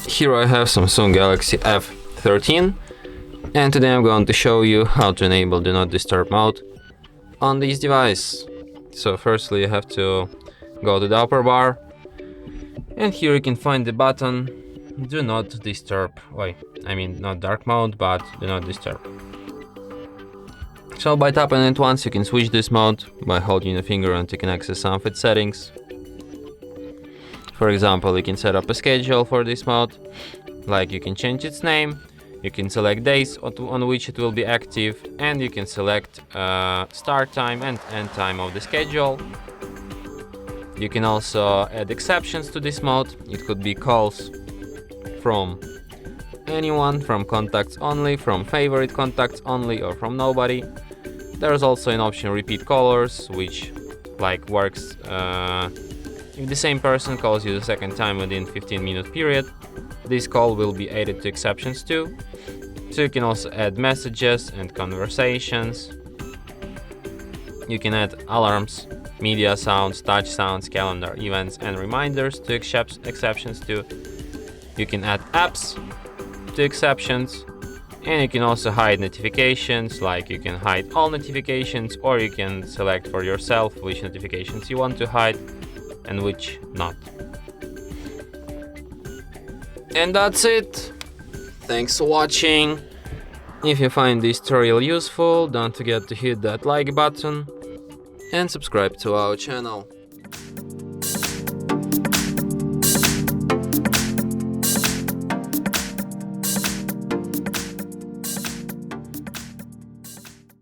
Here I have Samsung Galaxy F13, and today I'm going to show you how to enable Do Not Disturb mode on this device. So firstly you have to go to the upper bar, and here you can find the button Do Not Disturb. Not dark mode, but Do Not Disturb. So by tapping it once you can switch this mode by holding the finger, and you can access some of its settings. For example, you can set up a schedule for this mode, like you can change its name, you can select days on which it will be active, and you can select start time and end time of the schedule. You can also add exceptions to this mode. It could be calls from anyone, from contacts only, from favorite contacts only, or from nobody. There's also an option repeat callers, which works if the same person calls you the second time within 15-minute period. This call will be added to exceptions too. So you can also add messages and conversations. You can add alarms, media sounds, touch sounds, calendar events, and reminders to exceptions too. You can add apps to exceptions, and you can also hide notifications, like you can hide all notifications, or you can select for yourself which notifications you want to hide and which not. And that's it. Thanks for watching. If you find this tutorial useful, don't forget to hit that like button and subscribe to our channel.